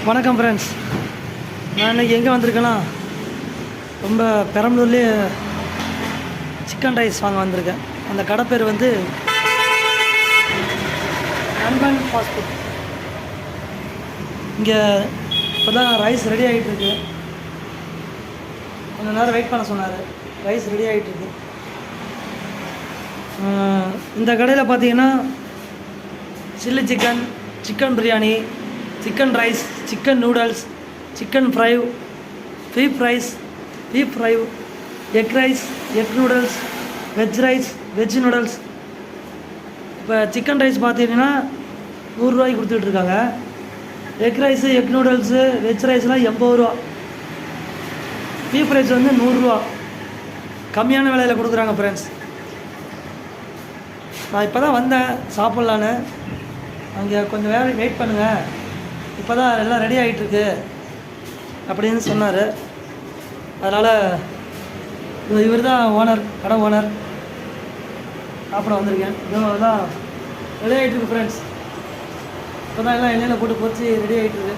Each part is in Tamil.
வணக்கம் ஃப்ரெண்ட்ஸ். நான் இன்றைக்கி எங்கே வந்திருக்கேன்னா, ரொம்ப பெரம்பலூர்லேயே சிக்கன் ரைஸ் வாங்க வந்திருக்கேன். அந்த கடை பேர் வந்து நண்பன் ஃபாஸ்ட் ஃபுட். இங்கே இப்போ தான் ரைஸ் ரெடி ஆகிட்டுருக்கு. கொஞ்சம் நேரம் வெயிட் பண்ண சொன்னார். ரைஸ் ரெடி ஆகிட்டுருக்கு. இந்த கடையில் பார்த்தீங்கன்னா chilli chicken, chicken biryani, chicken rice, chicken noodles, chicken fry, beef fry, egg rice, egg noodles, veg rice, veg noodles. இப்போ சிக்கன் ரைஸ் பார்த்தீங்கன்னா 100 ரூபாய்க்கு கொடுத்துட்ருக்காங்க. Egg rice, egg noodles, veg ரைஸ்லாம் 80 ரூபா. பீஃப் ரைஸ் வந்து 100 ரூபா. கம்மியான விலையில் கொடுக்குறாங்க ஃப்ரெண்ட்ஸ். நான் இப்போ தான் வந்தேன் சாப்பிட்லான்னு. அங்கே கொஞ்சம் வெயிட் பண்ணுங்கள், இப்போ தான் எல்லாம் ரெடி ஆகிட்டுருக்கு அப்படின்னு சொன்னார். அதனால் இவர் தான் ஓனர், கடை ஓனர். சாப்பிட வந்திருக்கேன். இதுவும் தான் ரெடி ஆகிட்டுருக்கு ஃப்ரெண்ட்ஸ். இப்போ தான் எல்லாம் எண்ணெயில் போட்டு பொரிச்சு ரெடி ஆகிட்டுருக்கு.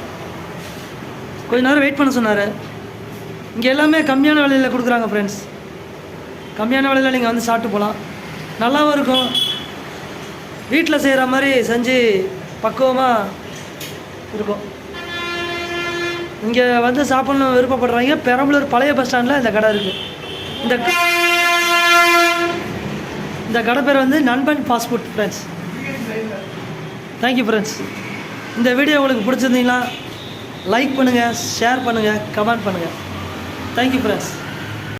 கொஞ்சம் நேரம் வெயிட் பண்ண சொன்னார். இங்கே எல்லாமே கம்மியான விலையில் கொடுக்குறாங்க ஃப்ரெண்ட்ஸ். கம்மியான விலையில் நீங்கள் வந்து சாப்பிட்டு போகலாம். நல்லாவும் இருக்கும். வீட்டில் செய்கிற மாதிரி செஞ்சு பக்குவமாக இருக்கும். இங்கே வந்து சாப்பிட்ணும் விருப்பப்படுறாங்க. பெரம்பலூர் பழைய பஸ் ஸ்டாண்டில் இந்த கடை இருக்குது. இந்த கடை பேர் வந்து நண்பன் fast food friends. Thank you friends. இந்த வீடியோ உங்களுக்கு பிடிச்சிருந்தீங்கன்னா லைக் பண்ணுங்கள், ஷேர் பண்ணுங்கள், கமெண்ட் பண்ணுங்கள். Thank you friends.